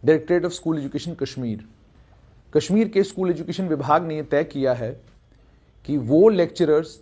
Directorate of school education Kashmir, Kashmir के school education विभाग ने यह तय किया है कि वो लेक्चरर्स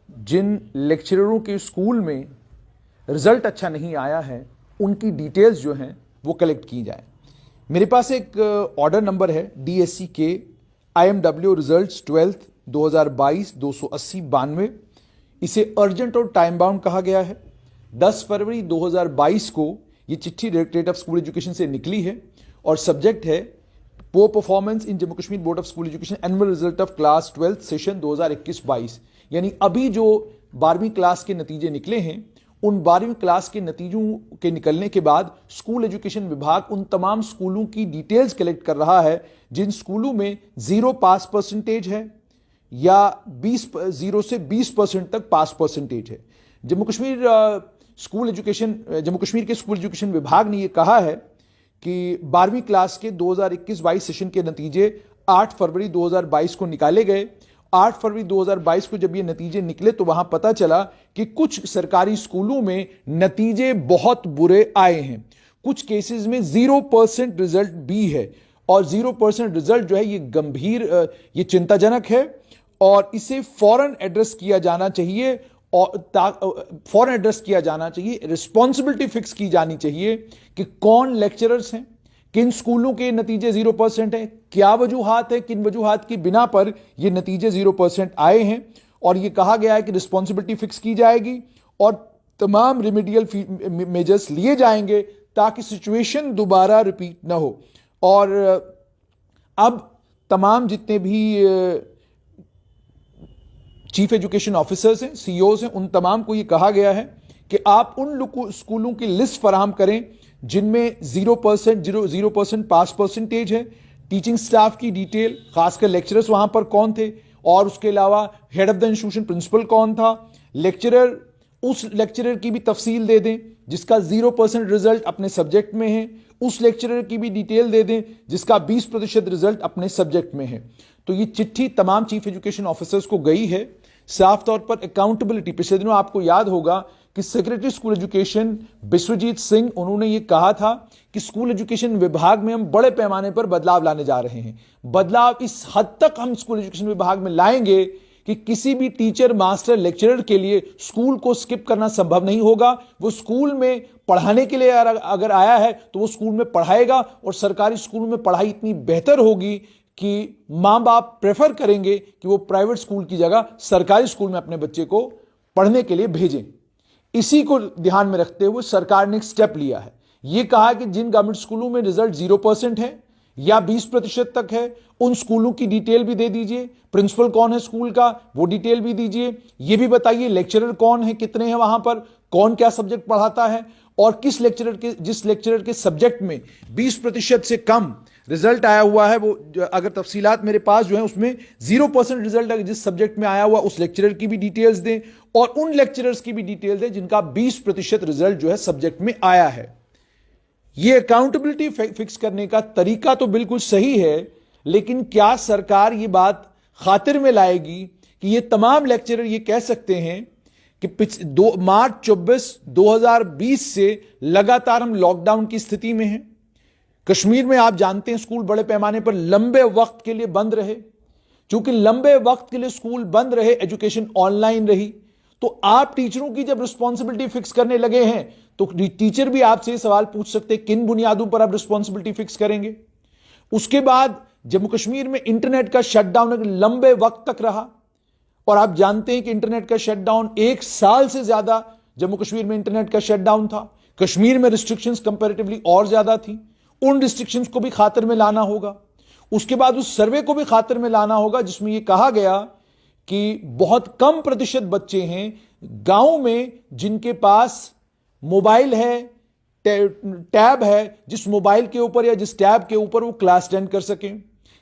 जिन लेक्चररों के स्कूल में रिजल्ट अच्छा नहीं आया है उनकी डिटेल्स जो हैं वो कलेक्ट की जाए। मेरे पास एक ऑर्डर नंबर है DSC के IMW रिजल्ट्स 12th 2022 280-92। इसे अर्जेंट और टाइम बाउंड कहा गया है। 10 फरवरी 2022 को ये चिट्ठी डायरेक्टरेट ऑफ स्कूल एजुकेशन से निकली है और सब्जेक्ट है poor performance in Jammu Kashmir board of school education annual result of class 12th session 2021-22। यानी अभी जो 12वीं क्लास के नतीजे निकले हैं उन 12वीं क्लास के नतीजों के निकलने के बाद स्कूल एजुकेशन विभाग उन तमाम स्कूलों की डिटेल्स कलेक्ट कर रहा है जिन स्कूलों में 0 पास परसेंटेज है या 0 से 20% तक पास परसेंटेज है। जम्मू कश्मीर के स्कूल एजुकेशन विभाग ने यह कहा है कि 12वीं क्लास के 2021-22 सेशन के नतीजे 8 फरवरी 2022 को निकाले गए। 8 फरवरी 2022 को जब ये नतीजे निकले तो वहां पता चला कि कुछ सरकारी स्कूलों में नतीजे बहुत बुरे आए हैं। कुछ केसेस में 0% रिजल्ट भी है और 0% रिजल्ट जो है ये गंभीर, ये चिंताजनक है और इसे फौरन एड्रेस किया जाना चाहिए रिस्पॉन्सिबिलिटी फिक्स की जानी चाहिए कि कौन लेक्चरर्स हैं, किन स्कूलों के नतीजे 0% हैं, क्या वजूहात है, किन वजूहात की बिना पर ये नतीजे 0% आए हैं। और ये कहा गया है कि रिस्पॉन्सिबिलिटी फिक्स की जाएगी और तमाम रिमीडियल मेजर्स लिए जाएंगे ताकि सिचुएशन दोबारा रिपीट ना हो। और अब तमाम जितने भी चीफ एजुकेशन ऑफिसर्स हैं, CEOs हैं, उन तमाम को यह कहा गया है कि आप उन स्कूलों की लिस्ट फराहम करें जिनमें 0% पास परसेंटेज है, टीचिंग स्टाफ की डिटेल, खासकर लेक्चरर्स वहां पर कौन थे और उसके अलावा head of the institution principal कौन था, उस लेक्चरर की भी तफसील दे दें जिसका 0% रिजल्ट अपने सब्जेक्ट में है, उस लेक्चरर की भी डिटेल दे दें जिसका 20% रिजल्ट अपने सब्जेक्ट में है। तो ये चिट्ठी तमाम चीफ एजुकेशन ऑफिसर्स को गई है। साफ तौर पर अकाउंटेबिलिटी, पिछले दिनों आपको याद होगा कि secretary school education Biswajit Singh, उन्होंने ये कहा था कि स्कूल एजुकेशन विभाग में हम बड़े पैमाने पर बदलाव लाने जा रहे हैं। बदलाव इस हद तक हम स्कूल एजुकेशन विभाग में लाएंगे कि किसी भी टीचर, मास्टर, लेक्चरर के लिए स्कूल को स्किप करना संभव नहीं होगा। वो स्कूल में पढ़ाने के लिए अगर आया है तो वो स्कूल में पढ़ाएगा और सरकारी स्कूल में पढ़ाई इतनी बेहतर होगी कि मां बाप प्रेफर करेंगे कि वो प्राइवेट स्कूल की जगह सरकारी स्कूल में अपने बच्चे को पढ़ने के लिए भेजें। इसी को ध्यान में रखते हुए सरकार ने एक स्टेप लिया है। यह कहा कि जिन गवर्नमेंट स्कूलों में रिजल्ट 0% है या 20% तक है उन स्कूलों की डिटेल भी दे दीजिए, प्रिंसिपल कौन है स्कूल का वो डिटेल भी दीजिए, यह भी बताइए लेक्चरर कौन है, कितने हैं वहां पर, कौन क्या सब्जेक्ट पढ़ाता है और जिस लेक्चरर के सब्जेक्ट में 20% से कम रिजल्ट आया हुआ है, वो अगर तफसीलात मेरे पास जो है उसमें 0% रिजल्ट अगर जिस सब्जेक्ट में आया हुआ उस लेक्चरर की भी डिटेल्स दें और उन लेक्चरर्स की भी डिटेल दें जिनका 20% रिजल्ट जो है सब्जेक्ट में आया है। यह अकाउंटेबिलिटी फिक्स करने का तरीका तो बिल्कुल सही है, लेकिन क्या सरकार यह बात खातिर में लाएगी कि ये तमाम लेक्चरर ये कह सकते हैं कि मार्च 24 2020 से लगातार हम लॉकडाउन की स्थिति में हैं। कश्मीर में आप जानते हैं स्कूल बड़े पैमाने पर लंबे वक्त के लिए बंद रहे। चूंकि लंबे वक्त के लिए स्कूल बंद रहे, एजुकेशन ऑनलाइन रही, तो आप टीचरों की जब रिस्पॉन्सिबिलिटी फिक्स करने लगे हैं तो टीचर भी आपसे सवाल पूछ सकते हैं किन बुनियादों पर आप रिस्पॉन्सिबिलिटी फिक्स करेंगे। उसके बाद जम्मू कश्मीर में इंटरनेट का शटडाउन लंबे वक्त तक रहा और आप जानते हैं कि इंटरनेट का शटडाउन 1 साल से ज्यादा जम्मू कश्मीर में इंटरनेट का शटडाउन था। कश्मीर में रिस्ट्रिक्शंस कंपैरेटिवली और ज्यादा थी। उन रिस्ट्रिक्शंस को भी खातिर में लाना होगा। उसके बाद उस सर्वे को भी खातिर में लाना होगा जिसमें यह कहा गया कि बहुत कम प्रतिशत बच्चे हैं गांव में जिनके पास मोबाइल है, टैब है, जिस मोबाइल के ऊपर या जिस टैब के ऊपर वो क्लास अटेंड कर सकें।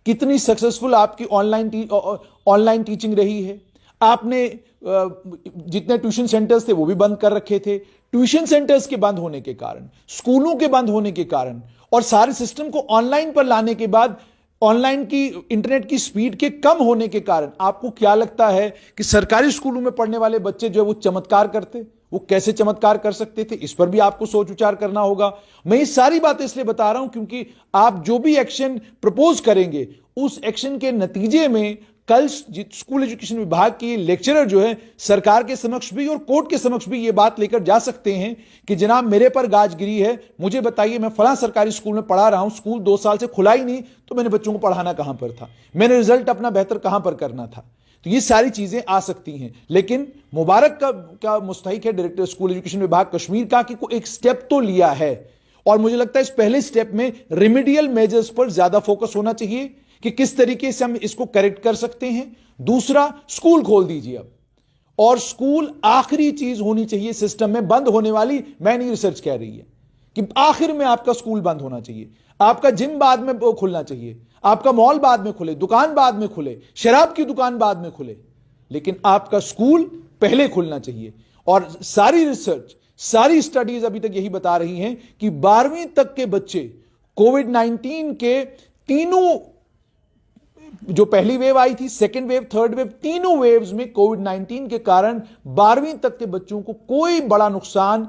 कितनी सक्सेसफुल आपकी ऑनलाइन टीचिंग रही है। आपने जितने ट्यूशन सेंटर्स थे वो भी बंद कर रखे थे। ट्यूशन सेंटर्स के बंद होने के कारण, स्कूलों के बंद होने के कारण और सारे सिस्टम को ऑनलाइन पर लाने के बाद ऑनलाइन की इंटरनेट की स्पीड के कम होने के कारण आपको क्या लगता है कि सरकारी स्कूलों में पढ़ने वाले बच्चे जो है वो चमत्कार करते, वो कैसे चमत्कार कर सकते थे, इस पर भी आपको सोच विचार करना होगा। मैं ये सारी बातें इसलिए बता रहा हूं क्योंकि आप जो भी एक्शन प्रपोज करेंगे उस एक्शन के नतीजे में कल स्कूल एजुकेशन विभाग के लेक्चरर जो है सरकार के समक्ष भी और कोर्ट के समक्ष भी ये बात लेकर जा सकते हैं कि जनाब मेरे पर गाज गिरी है, मुझे बताइए, मैं फलां सरकारी स्कूल में पढ़ा रहा हूं, स्कूल 2 साल से खुला ही नहीं, तो मैंने बच्चों को पढ़ाना कहां पर था, मैंने रिजल्ट अपना बेहतर कहां पर करना था। तो ये सारी चीजें आ सकती हैं। लेकिन मुबारक का मुस्तहिक है डायरेक्टर स्कूल एजुकेशन विभाग कश्मीर का कि कोई एक स्टेप तो लिया है, और मुझे लगता है इस पहले स्टेप में रेमेडियल मेजर्स पर ज्यादा फोकस होना चाहिए कि किस तरीके से हम इसको करेक्ट कर सकते हैं। दूसरा, स्कूल खोल दीजिए अब, और स्कूल आखिरी चीज होनी चाहिए सिस्टम में, बंद होने वाली मैं नहीं, रिसर्च कह रही है कि आखिर में आपका स्कूल बंद होना चाहिए, आपका जिम बाद में खुलना चाहिए, आपका मॉल बाद में खुले, दुकान बाद में खुले, शराब की दुकान बाद में खुले, लेकिन आपका स्कूल पहले खुलना चाहिए। और सारी रिसर्च, सारी स्टडीज अभी तक यही बता रही हैं कि 12वीं तक के बच्चे कोविड-19 के तीनों, जो पहली वेव आई थी, सेकेंड वेव, थर्ड वेव, तीनों वेव्स में कोविड-19 के कारण 12वीं तक के बच्चों को कोई बड़ा नुकसान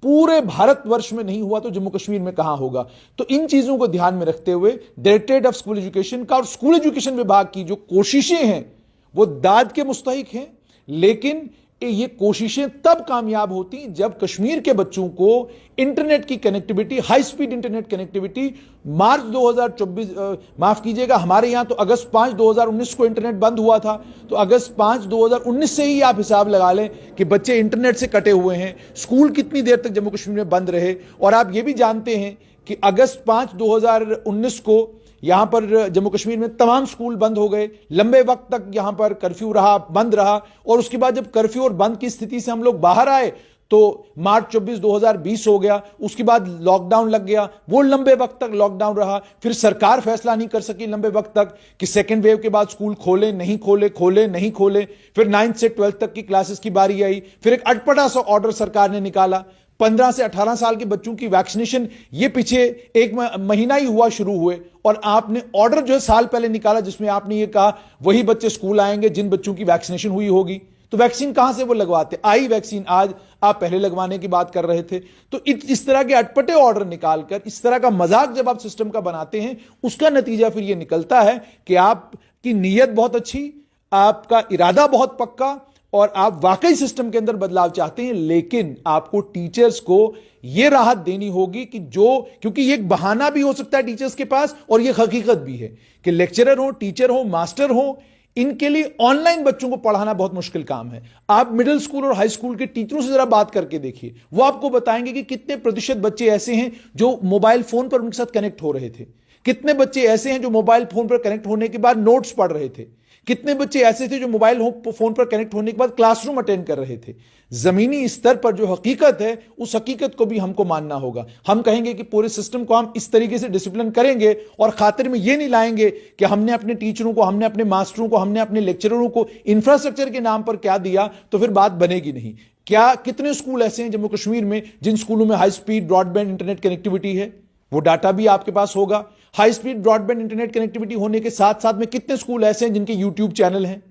पूरे भारतवर्ष में नहीं हुआ, तो जम्मू कश्मीर में कहां होगा। तो इन चीजों को ध्यान में रखते हुए डायरेक्टरेट ऑफ स्कूल एजुकेशन का और स्कूल एजुकेशन विभाग की जो कोशिशें हैं वो दाद के मुस्तहिक हैं, लेकिन ये कोशिशें तब कामयाब होती जब कश्मीर के बच्चों को इंटरनेट की connectivity, high speed internet connectivity, March 2024, माफ कीजिएगा, हमारे यहां तो अगस्त 5 2019 को इंटरनेट बंद हुआ था, तो अगस्त 5 2019 से ही आप हिसाब लगा लें कि बच्चे इंटरनेट से कटे हुए हैं, स्कूल कितनी देर तक जम्मू कश्मीर में बंद रहे। और आप ये भी जानते हैं कि अगस्त 5 2019 को यहां पर जम्मू कश्मीर में तमाम स्कूल बंद हो गए, लंबे वक्त तक यहां पर कर्फ्यू रहा, बंद रहा, और उसके बाद जब कर्फ्यू और बंद की स्थिति से हम लोग बाहर आए तो मार्च 24 2020 हो गया, उसके बाद लॉकडाउन लग गया, वो लंबे वक्त तक लॉकडाउन रहा, फिर सरकार फैसला नहीं कर सकी लंबे वक्त तक कि सेकेंड वेव के बाद स्कूल खोले नहीं खोले, खोले नहीं खोले, फिर 9th से 12th तक की क्लासेस की बारी आई, फिर एक अटपटा सा ऑर्डर सरकार ने निकाला, 15 से 18 साल के बच्चों की वैक्सीनेशन ये पीछे एक महीना ही हुआ शुरू हुए, और आपने ऑर्डर जो है साल पहले निकाला जिसमें आपने ये कहा वही बच्चे स्कूल आएंगे जिन बच्चों की वैक्सीनेशन हुई होगी। तो वैक्सीन कहां से वो लगवाते, आई वैक्सीन आज, आप पहले लगवाने की बात कर रहे थे। तो इस तरह के अटपटे ऑर्डर निकालकर, इस तरह का मजाक जब आप सिस्टम का बनाते हैं, उसका नतीजा फिर ये निकलता है कि आपकी नीयत बहुत अच्छी, आपका इरादा बहुत पक्का, और आप वाकई सिस्टम के अंदर बदलाव चाहते हैं, लेकिन आपको टीचर्स को यह राहत देनी होगी कि क्योंकि ये एक बहाना भी हो सकता है टीचर्स के पास, और यह हकीकत भी है कि लेक्चरर हो, टीचर हो, मास्टर हो, इनके लिए ऑनलाइन बच्चों को पढ़ाना बहुत मुश्किल काम है। आप मिडिल स्कूल और हाई स्कूल के टीचरों से जरा बात करके देखिए, वो आपको बताएंगे कि कितने प्रतिशत बच्चे ऐसे हैं जो मोबाइल फोन पर उनके साथ कनेक्ट हो रहे थे, कितने बच्चे ऐसे हैं जो मोबाइल फोन पर कनेक्ट होने के बाद नोट्स पढ़ रहे थे, कितने बच्चे ऐसे थे जो मोबाइल फोन पर कनेक्ट होने के बाद क्लासरूम अटेंड कर रहे थे। जमीनी स्तर पर जो हकीकत है, उस हकीकत को भी हमको मानना होगा। हम कहेंगे कि पूरे सिस्टम को हम इस तरीके से डिसिप्लिन करेंगे और खातिर में यह नहीं लाएंगे कि हमने अपने टीचरों को, हमने अपने मास्टरों को, हमने अपने लेक्चररों को इंफ्रास्ट्रक्चर के नाम पर क्या दिया, तो फिर बात बनेगी नहीं। क्या कितने स्कूल ऐसे हैं जम्मू कश्मीर में जिन स्कूलों में high speed broadband internet connectivity है, वो डाटा भी आपके पास होगा। High speed broadband internet connectivity होने के साथ साथ में कितने स्कूल ऐसे हैं जिनके यूट्यूब चैनल हैं,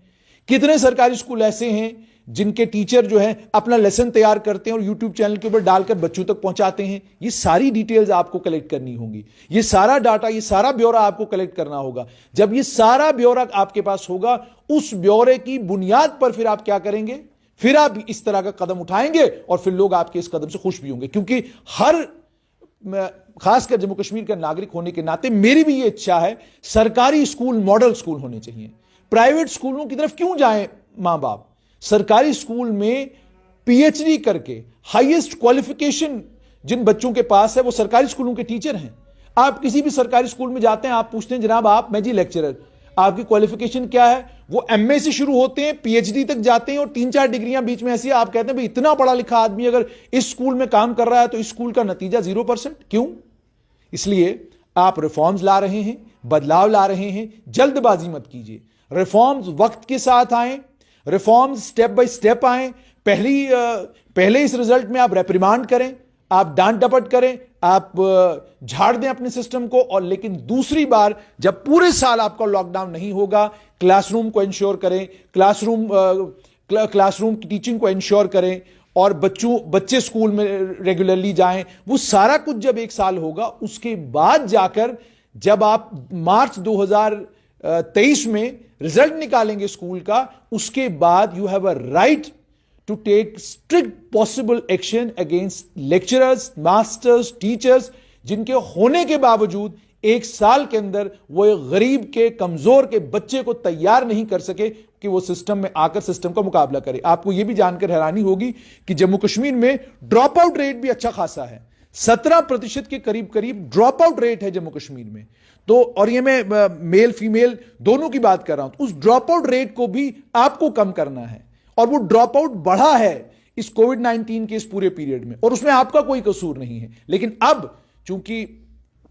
कितने सरकारी स्कूल ऐसे हैं जिनके टीचर जो है अपना लेसन तैयार करते हैं और यूट्यूब चैनल के ऊपर डालकर बच्चों तक पहुंचाते हैं। ये सारी डिटेल्स आपको कलेक्ट करनी होंगी, ये सारा डाटा, ये सारा ब्यौरा आपको कलेक्ट करना होगा। जब ये सारा ब्यौरा आपके पास होगा, उस ब्यौरे की बुनियाद पर फिर आप क्या करेंगे, फिर आप इस तरह का कदम उठाएंगे और फिर लोग आपके इस कदम से खुश भी होंगे। क्योंकि खासकर जम्मू कश्मीर का नागरिक होने के नाते मेरी भी ये इच्छा है, सरकारी स्कूल मॉडल स्कूल होने चाहिए। प्राइवेट स्कूलों की तरफ क्यों जाएं मां बाप, सरकारी स्कूल में पीएचडी करके हाईएस्ट क्वालिफिकेशन जिन बच्चों के पास है वो सरकारी स्कूलों के टीचर हैं। आप किसी भी सरकारी स्कूल में जाते हैं, आप पूछते हैं जनाब मैं जी लेक्चरर, आपकी क्वालिफिकेशन क्या है, वो एमए से शुरू होते हैं, पीएचडी तक जाते हैं और 3-4 डिग्रियां बीच में ऐसी है। आप कहते हैं भाई इतना पढ़ा लिखा आदमी अगर इस स्कूल में काम कर रहा है तो इस स्कूल का नतीजा 0%। क्यों? इसलिए आप रिफॉर्म्स ला रहे हैं, बदलाव ला रहे हैं, जल्दबाजी मत कीजिए। रिफॉर्म्स वक्त के साथ आए, रिफॉर्म्स स्टेप बाय स्टेप आए। पहले इस रिजल्ट में आप रेप्रिमांड करें, आप डांट डपट करें, आप झाड़ दें अपने सिस्टम को, और लेकिन दूसरी बार जब पूरे साल आपका लॉकडाउन नहीं होगा, क्लासरूम को इंश्योर करें, क्लासरूम की टीचिंग को इंश्योर करें, और बच्चे स्कूल में रेगुलरली जाएं, वो सारा कुछ जब एक साल होगा, उसके बाद जाकर जब आप मार्च 2023 में रिजल्ट निकालेंगे स्कूल का, उसके बाद you have a right to take strict possible action against lecturers, masters, teachers, जिनके होने के बावजूद एक साल के अंदर वो एक गरीब के, कमजोर के बच्चे को तैयार नहीं कर सके कि वो सिस्टम में आकर सिस्टम का मुकाबला करे। आपको यह भी जानकर हैरानी होगी कि जम्मू कश्मीर में ड्रॉप आउट रेट भी अच्छा खासा है, 17% के करीब करीब ड्रॉप आउट रेट है जम्मू कश्मीर में। तो और ये मैं मेल फीमेल दोनों की बात कर रहा हूं, तो उस ड्रॉप आउट रेट को भी आपको कम करना है, और वो ड्रॉप आउट बढ़ा है इस कोविड-19 के इस पूरे पीरियड में, और उसमें आपका कोई कसूर नहीं है। लेकिन अब चूंकि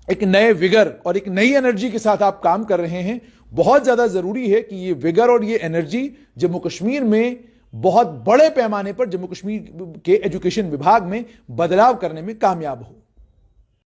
एक नए विगर और एक नई एनर्जी के साथ आप काम कर रहे हैं, बहुत ज्यादा जरूरी है कि ये विगर और ये एनर्जी जम्मू कश्मीर में बहुत बड़े पैमाने पर जम्मू कश्मीर के एजुकेशन विभाग में बदलाव करने में कामयाब हो।